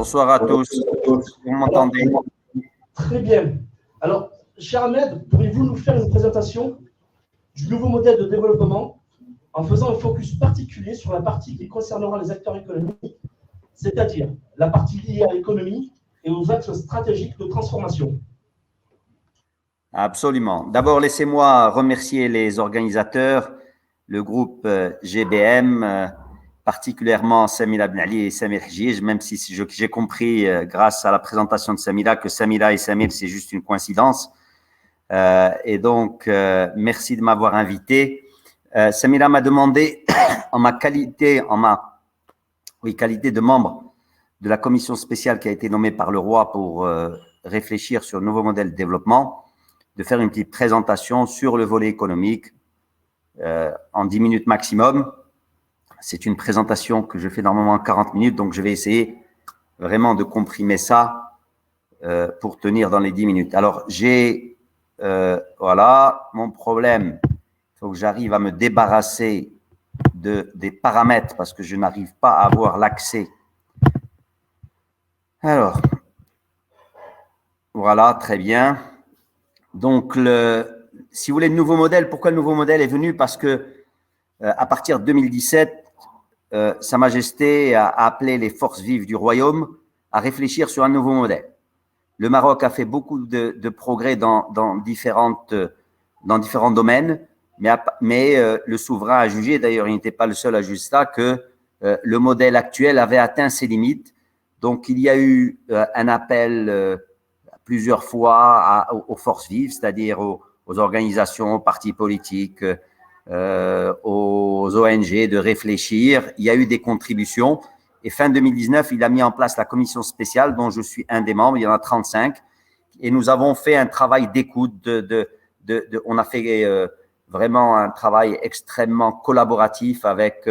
Bonsoir à tous. Vous m'entendez? Très bien. Alors, cher Ahmed, pourriez-vous nous faire une présentation du nouveau modèle de développement en faisant un focus particulier sur la partie qui concernera les acteurs économiques, c'est-à-dire la partie liée à l'économie et aux axes stratégiques de transformation? Absolument. D'abord, laissez-moi remercier les organisateurs, le groupe GBM, particulièrement Samira Ben Ali et Samir Hjij, même si j'ai compris grâce à la présentation de Samira que Samira et Samir, c'est juste une coïncidence. Et donc, merci de m'avoir invité. Samira m'a demandé, en ma qualité, qualité de membre de la commission spéciale qui a été nommée par le roi pour réfléchir sur le nouveau modèle de développement, de faire une petite présentation sur le volet économique en 10 minutes maximum. C'est une présentation que je fais normalement en 40 minutes, donc je vais essayer vraiment de comprimer ça pour tenir dans les 10 minutes. Alors, voilà, mon problème, il faut que j'arrive à me débarrasser des paramètres parce que je n'arrive pas à avoir l'accès. Alors, voilà, très bien. Donc, si vous voulez, le nouveau modèle, pourquoi le nouveau modèle est venu? Parce que à partir de 2017, Sa Majesté a appelé les forces vives du royaume à réfléchir sur un nouveau modèle. Le Maroc a fait beaucoup de progrès dans différents domaines, mais le souverain a jugé, d'ailleurs il n'était pas le seul à juger ça, que le modèle actuel avait atteint ses limites. Donc il y a eu un appel plusieurs fois aux forces vives, c'est-à-dire aux organisations, aux partis politiques, aux ONG de réfléchir. Il y a eu des contributions. Et fin 2019, il a mis en place la commission spéciale dont je suis un des membres, il y en a 35. Et nous avons fait un travail d'écoute. On a fait vraiment un travail extrêmement collaboratif avec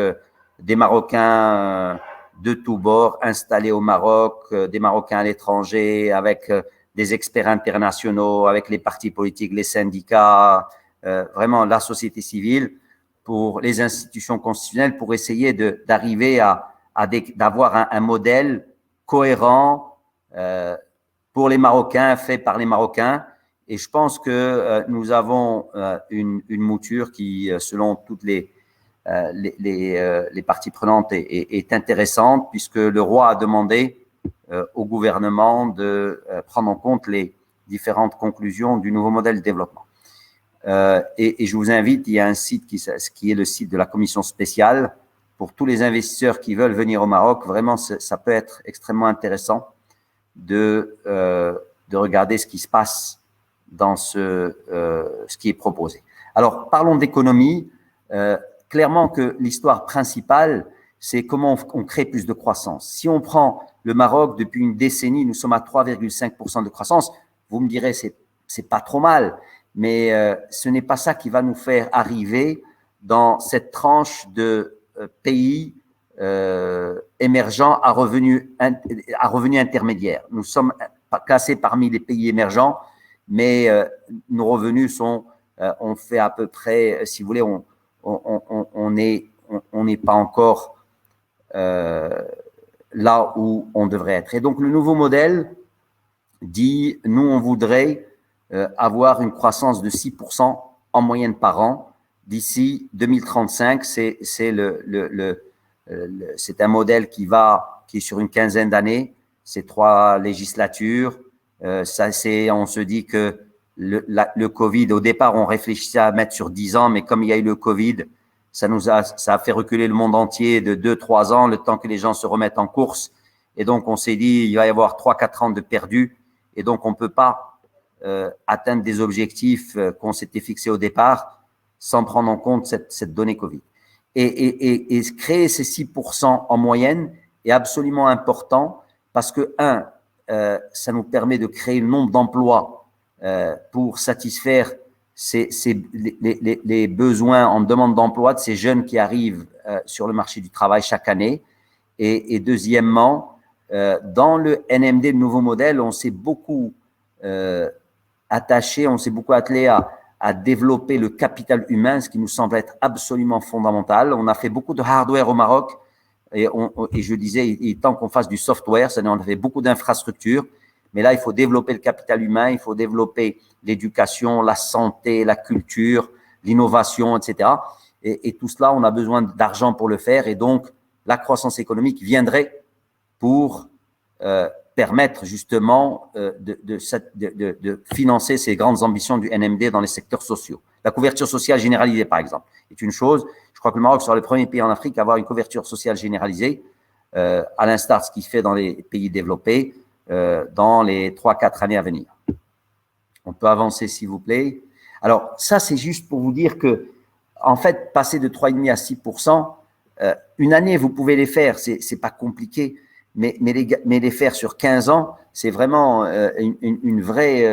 des Marocains de tous bords installés au Maroc, des Marocains à l'étranger, avec des experts internationaux, avec les partis politiques, les syndicats, vraiment la société civile, pour les institutions constitutionnelles, pour essayer d'arriver d'avoir un modèle cohérent pour les Marocains, fait par les Marocains. Et je pense que nous avons une mouture qui, selon toutes les parties prenantes, est intéressante, puisque le roi a demandé au gouvernement de prendre en compte les différentes conclusions du nouveau modèle de développement. Et je vous invite, il y a un site qui est le site de la commission spéciale. Pour tous les investisseurs qui veulent venir au Maroc, vraiment, ça peut être extrêmement intéressant de regarder ce qui se passe dans ce qui est proposé. Alors, parlons d'économie. Clairement que l'histoire principale, c'est comment on crée plus de croissance. Si on prend le Maroc, depuis une décennie, nous sommes à 3,5% de croissance. Vous me direz, c'est pas trop mal, mais ce n'est pas ça qui va nous faire arriver dans cette tranche de pays émergents à revenus intermédiaires. Nous sommes classés parmi les pays émergents, mais nos revenus on fait à peu près, si vous voulez, on n'est pas encore là où on devrait être. Et donc, le nouveau modèle dit, nous, on voudrait avoir une croissance de 6% en moyenne par an d'ici 2035. C'est un modèle qui est sur une quinzaine d'années, c'est 3 législatures. On se dit que le Covid, au départ, on réfléchissait à mettre sur 10 ans, mais comme il y a eu le Covid, ça a fait reculer le monde entier de 2-3 ans, le temps que les gens se remettent en course. Et donc, on s'est dit, il va y avoir 3-4 ans de perdus. Et donc, on ne peut pas atteindre des objectifs qu'on s'était fixés au départ sans prendre en compte cette donnée Covid. Et créer ces 6% en moyenne est absolument important parce que, ça nous permet de créer le nombre d'emplois pour satisfaire les besoins en demande d'emploi de ces jeunes qui arrivent sur le marché du travail chaque année. Et deuxièmement, dans le NMD, le nouveau modèle, on s'est beaucoup attaché, on s'est beaucoup attelé à développer le capital humain, ce qui nous semble être absolument fondamental. On a fait beaucoup de hardware au Maroc, et je disais, il est temps qu'on fasse du software, c'est-à-dire on avait beaucoup d'infrastructures, mais là, il faut développer le capital humain, il faut développer l'éducation, la santé, la culture, l'innovation, etc. Et tout cela, on a besoin d'argent pour le faire, et donc la croissance économique viendrait pour permettre justement de financer ces grandes ambitions du NMD dans les secteurs sociaux. La couverture sociale généralisée, par exemple, est une chose. Je crois que le Maroc sera le premier pays en Afrique à avoir une couverture sociale généralisée, à l'instar de ce qu'il fait dans les pays développés, dans les 3-4 années à venir. On peut avancer, s'il vous plaît. Alors, ça, c'est juste pour vous dire que, en fait, passer de 3,5 à 6%, une année, vous pouvez les faire, c'est pas compliqué, mais les faire sur 15 ans, c'est vraiment une vraie,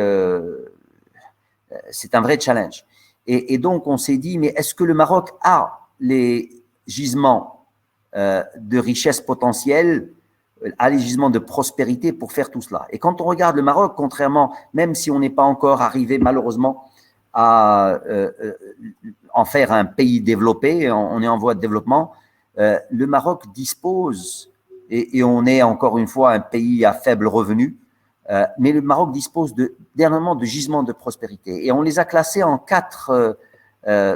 c'est un vrai challenge. Et donc, on s'est dit, mais est-ce que le Maroc a les gisements de richesse potentielle, a les gisements de prospérité pour faire tout cela? Et quand on regarde le Maroc, contrairement, même si on n'est pas encore arrivé malheureusement à en faire un pays développé, on est en voie de développement, le Maroc dispose, et on est encore une fois un pays à faible revenu, mais le Maroc dispose dernièrement de gisements de prospérité. Et on les a classés en 4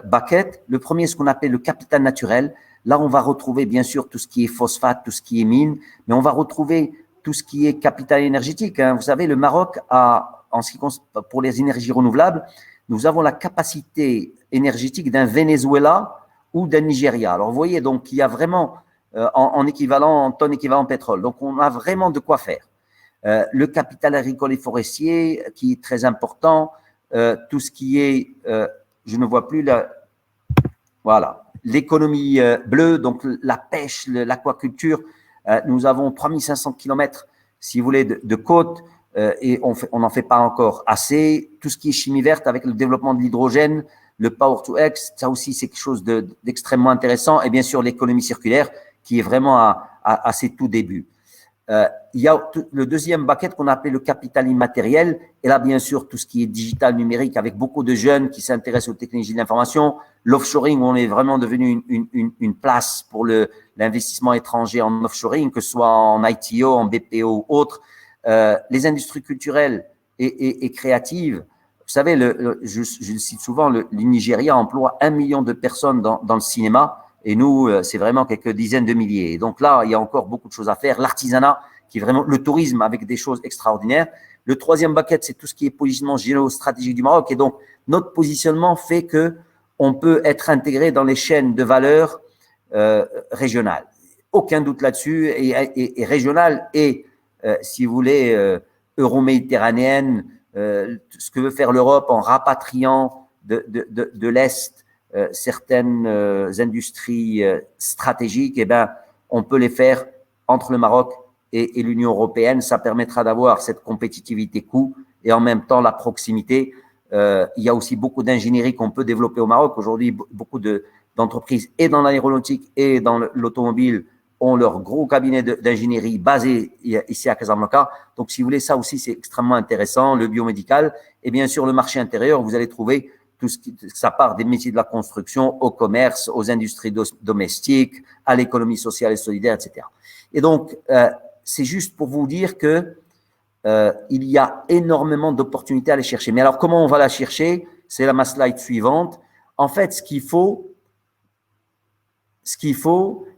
buckets. Le premier, ce qu'on appelle le capital naturel. Là, on va retrouver bien sûr tout ce qui est phosphate, tout ce qui est mine, mais on va retrouver tout ce qui est capital énergétique. Vous savez, le Maroc a, pour les énergies renouvelables, nous avons la capacité énergétique d'un Venezuela ou d'un Nigeria. Alors, vous voyez, donc, il y a vraiment en équivalent, en tonnes équivalent pétrole. Donc, on a vraiment de quoi faire. Le capital agricole et forestier, qui est très important, tout ce qui est, je ne vois plus là, voilà, l'économie bleue, donc la pêche, l'aquaculture. Nous avons 3500 km, si vous voulez, de côtes, et on n'en fait pas encore assez. Tout ce qui est chimie verte avec le développement de l'hydrogène, le Power to X, ça aussi, c'est quelque chose d'extrêmement intéressant. Et bien sûr, l'économie circulaire, qui est vraiment à ses tout débuts. Il y a le deuxième bucket qu'on a appelé le capital immatériel. Et là, bien sûr, tout ce qui est digital, numérique, avec beaucoup de jeunes qui s'intéressent aux technologies de l'information. L'offshoring, où on est vraiment devenu une place pour l'investissement étranger en offshoring, que ce soit en ITO, en BPO ou autre. Les industries culturelles et créatives. Vous savez, je le cite souvent, le Nigeria emploie 1 million de personnes dans le cinéma. Et nous, c'est vraiment quelques dizaines de milliers. Et donc là, il y a encore beaucoup de choses à faire. L'artisanat, qui est vraiment le tourisme avec des choses extraordinaires. Le troisième bucket, c'est tout ce qui est positionnement géostratégique du Maroc. Et donc, notre positionnement fait que on peut être intégré dans les chaînes de valeur régionales. Aucun doute là-dessus. Et régionale et, si vous voulez, euro-méditerranéenne, ce que veut faire l'Europe en rapatriant de l'Est certaines industries stratégiques, eh ben, on peut les faire entre le Maroc et l'Union européenne. Ça permettra d'avoir cette compétitivité coût et en même temps la proximité. Il y a aussi beaucoup d'ingénierie qu'on peut développer au Maroc. Aujourd'hui, beaucoup d'entreprises et dans l'aéronautique et dans l'automobile ont leur gros cabinet d'ingénierie basé ici à Casablanca. Donc, si vous voulez, ça aussi, c'est extrêmement intéressant. Le biomédical et bien sûr le marché intérieur, vous allez trouver tout ce qui, ça part des métiers de la construction, au commerce, aux industries domestiques, à l'économie sociale et solidaire, etc. Et donc, c'est juste pour vous dire que il y a énormément d'opportunités à aller chercher. Mais alors, comment on va la chercher? C'est ma slide suivante. En fait, ce qu'il faut,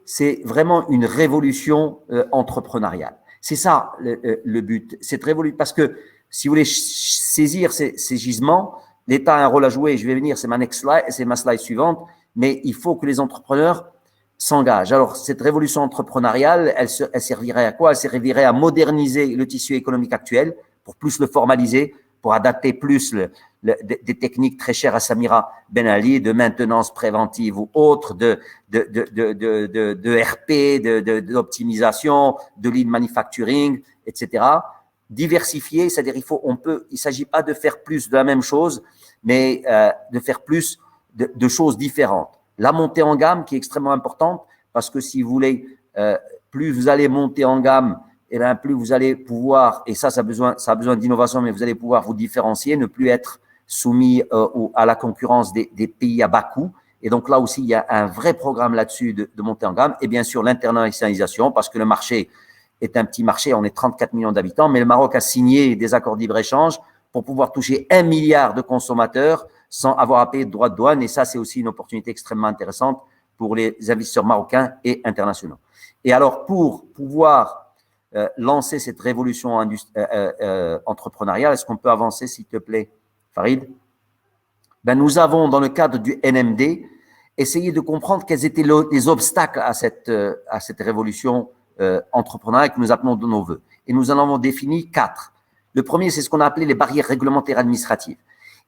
c'est vraiment une révolution entrepreneuriale. C'est ça le but. Cette révolution, parce que si vous voulez saisir ces gisements, l'État a un rôle à jouer. Je vais venir, c'est ma slide suivante. Mais il faut que les entrepreneurs s'engagent. Alors, cette révolution entrepreneuriale, elle servirait à quoi? Elle servirait à moderniser le tissu économique actuel pour plus le formaliser, pour adapter plus des techniques très chères à Samira Ben Ali, de maintenance préventive ou autres, de RP, d'optimisation, de lean manufacturing, etc. Diversifier, c'est-à-dire il s'agit pas de faire plus de la même chose, mais de faire plus de choses différentes. La montée en gamme qui est extrêmement importante parce que si vous voulez, plus vous allez monter en gamme, et bien plus vous allez pouvoir, et ça a besoin d'innovation, mais vous allez pouvoir vous différencier, ne plus être soumis à la concurrence des pays à bas coût. Et donc là aussi, il y a un vrai programme là-dessus de montée en gamme. Et bien sûr, l'internationalisation, parce que le marché est un petit marché, on est 34 millions d'habitants, mais le Maroc a signé des accords de libre-échange pour pouvoir toucher 1 milliard de consommateurs sans avoir à payer de droits de douane. Et ça, c'est aussi une opportunité extrêmement intéressante pour les investisseurs marocains et internationaux. Et alors, pour pouvoir lancer cette révolution entrepreneuriale, est-ce qu'on peut avancer, s'il te plaît, Farid? Ben, nous avons, dans le cadre du NMD, essayé de comprendre quels étaient les obstacles à cette révolution entrepreneuriale que nous appelons de nos voeux. Et nous en avons défini 4. Le premier, c'est ce qu'on a appelé les barrières réglementaires administratives.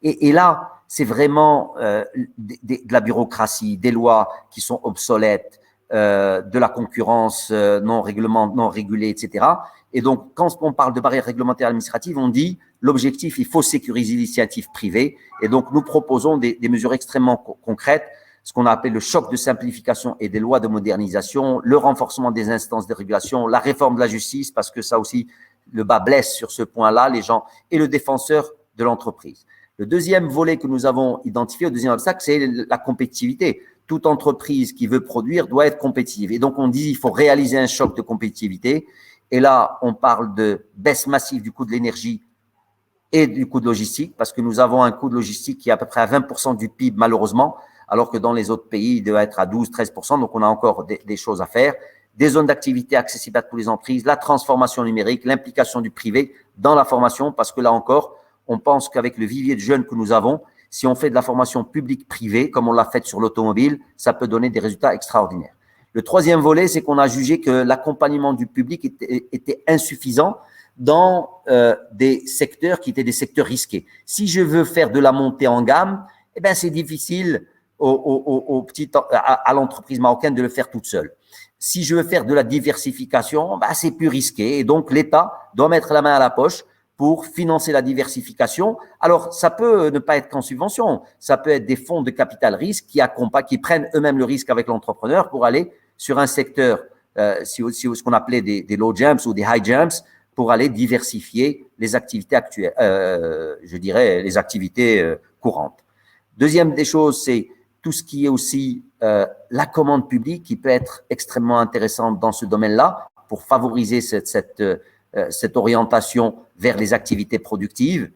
Et là, c'est vraiment de la bureaucratie, des lois qui sont obsolètes, de la concurrence non régulée, etc. Et donc, quand on parle de barrières réglementaires administratives, on dit l'objectif, il faut sécuriser l'initiative privée. Et donc, nous proposons des mesures extrêmement concrètes, ce qu'on a appelé le choc de simplification et des lois de modernisation, le renforcement des instances de régulation, la réforme de la justice, parce que ça aussi, le bas blesse sur ce point-là, les gens, et le défenseur de l'entreprise. Le deuxième volet que nous avons identifié, le deuxième obstacle, c'est la compétitivité. Toute entreprise qui veut produire doit être compétitive. Et donc, on dit qu'il faut réaliser un choc de compétitivité. Et là, on parle de baisse massive du coût de l'énergie et du coût de logistique, parce que nous avons un coût de logistique qui est à peu près à 20% du PIB, malheureusement, alors que dans les autres pays, il doit être à 12-13%. Donc, on a encore des choses à faire. Des zones d'activité accessibles à toutes les entreprises, la transformation numérique, l'implication du privé dans la formation, parce que là encore, on pense qu'avec le vivier de jeunes que nous avons, si on fait de la formation publique-privée, comme on l'a fait sur l'automobile, ça peut donner des résultats extraordinaires. Le troisième volet, c'est qu'on a jugé que l'accompagnement du public était insuffisant dans des secteurs qui étaient des secteurs risqués. Si je veux faire de la montée en gamme, eh ben c'est difficile à l'entreprise marocaine de le faire toute seule. Si je veux faire de la diversification, ben c'est plus risqué. Et donc, l'État doit mettre la main à la poche pour financer la diversification. Alors, ça peut ne pas être qu'en subvention. Ça peut être des fonds de capital risque qui prennent eux-mêmes le risque avec l'entrepreneur pour aller sur un secteur, ce qu'on appelait des low jumps ou des high jumps, pour aller diversifier les activités actuelles, je dirais les activités courantes. Deuxième des choses, c'est tout ce qui est aussi la commande publique qui peut être extrêmement intéressante dans ce domaine-là pour favoriser cette orientation vers les activités productives.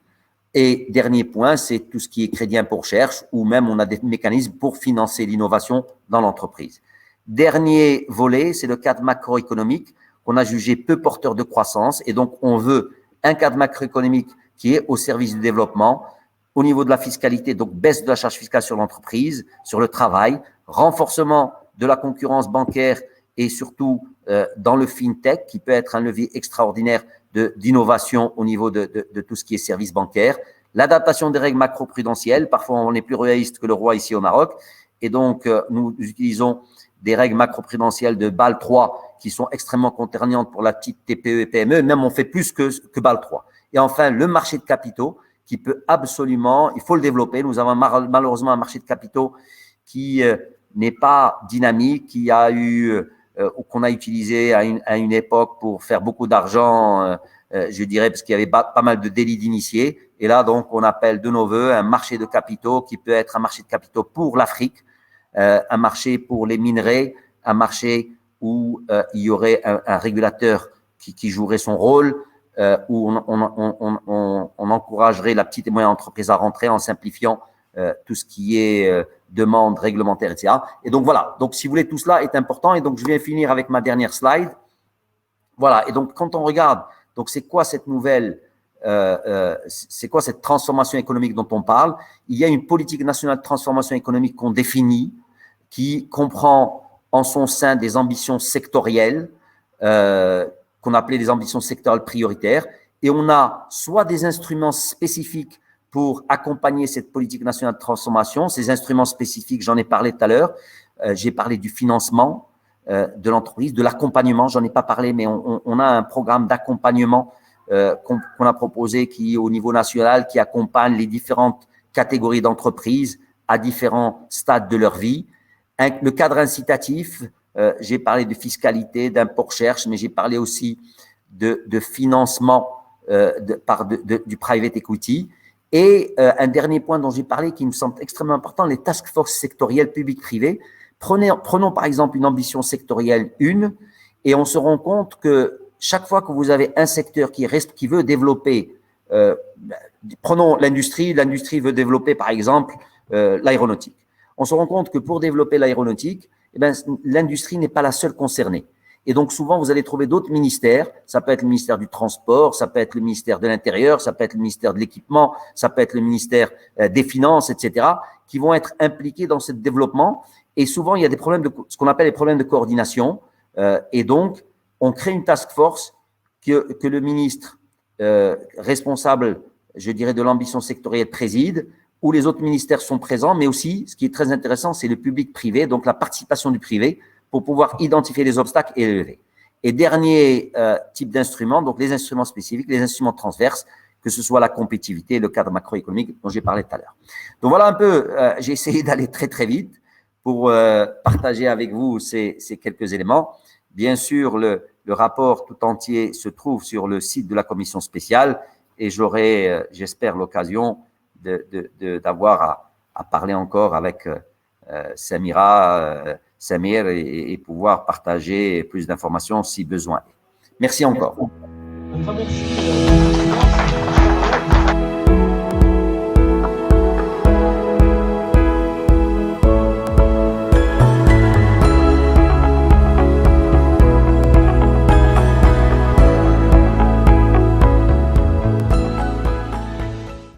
Et dernier point, c'est tout ce qui est crédit impôt recherche, ou même on a des mécanismes pour financer l'innovation dans l'entreprise. Dernier volet, c'est le cadre macroéconomique qu'on a jugé peu porteur de croissance. Et donc, on veut un cadre macroéconomique qui est au service du développement, au niveau de la fiscalité, donc baisse de la charge fiscale sur l'entreprise, sur le travail, renforcement de la concurrence bancaire et surtout dans le fintech, qui peut être un levier extraordinaire d'innovation au niveau de tout ce qui est services bancaires, l'adaptation des règles macro-prudentielles. Parfois, on est plus réaliste que le roi ici au Maroc. Et donc, nous utilisons des règles macro-prudentielles de Bâle 3 qui sont extrêmement contraignantes pour la petite TPE et PME. Même, on fait plus que Bâle 3. Et enfin, le marché de capitaux qui peut absolument, il faut le développer. Nous avons malheureusement un marché de capitaux qui n'est pas dynamique, qu'on a utilisé à une époque pour faire beaucoup d'argent, je dirais, parce qu'il y avait pas mal de délits d'initiés. Et là, donc, on appelle de nos voeux un marché de capitaux qui peut être un marché de capitaux pour l'Afrique, un marché pour les minerais, un marché où il y aurait un régulateur qui jouerait son rôle, où on encouragerait la petite et moyenne entreprise à rentrer en simplifiant tout ce qui est demande réglementaire, etc. Et donc voilà, donc si vous voulez, tout cela est important. Et donc je vais finir avec ma dernière slide. Voilà, et donc quand on regarde, donc c'est quoi cette nouvelle, c'est quoi cette transformation économique dont on parle? Il y a une politique nationale de transformation économique qu'on définit, qui comprend en son sein des ambitions sectorielles, qu'on appelait des ambitions sectorielles prioritaires, et on a soit des instruments spécifiques pour accompagner cette politique nationale de transformation. Ces instruments spécifiques, j'en ai parlé tout à l'heure, j'ai parlé du financement de l'entreprise, de l'accompagnement, j'en ai pas parlé, mais on a un programme d'accompagnement qu'on a proposé qui, au niveau national, qui accompagne les différentes catégories d'entreprises à différents stades de leur vie. Le cadre incitatif, j'ai parlé de fiscalité, d'impôt recherche, mais j'ai parlé aussi de financement du private equity. Et un dernier point dont j'ai parlé qui me semble extrêmement important, les task forces sectorielles publiques-privées. Prenons par exemple une ambition sectorielle 1 et on se rend compte que chaque fois que vous avez un secteur qui veut développer, prenons l'industrie veut développer par exemple l'aéronautique. On se rend compte que pour développer l'aéronautique, eh ben, l'industrie n'est pas la seule concernée. Et donc, souvent, vous allez trouver d'autres ministères. Ça peut être le ministère du Transport, ça peut être le ministère de l'Intérieur, ça peut être le ministère de l'Équipement, ça peut être le ministère des Finances, etc., qui vont être impliqués dans ce développement. Et souvent, il y a des problèmes ce qu'on appelle les problèmes de coordination. Et donc, on crée une task force que le ministre responsable, je dirais, de l'ambition sectorielle préside, où les autres ministères sont présents, mais aussi, ce qui est très intéressant, c'est le public-privé, donc la participation du privé, pour pouvoir identifier les obstacles et les lever. Et dernier type d'instruments, donc les instruments spécifiques, les instruments transverses, que ce soit la compétitivité, le cadre macroéconomique dont j'ai parlé tout à l'heure. Donc voilà un peu, j'ai essayé d'aller très très vite pour partager avec vous ces quelques éléments. Bien sûr, le rapport tout entier se trouve sur le site de la commission spéciale et j'aurai, j'espère, l'occasion d'avoir à parler encore avec Samir et pouvoir partager plus d'informations si besoin. Merci encore. Un grand merci.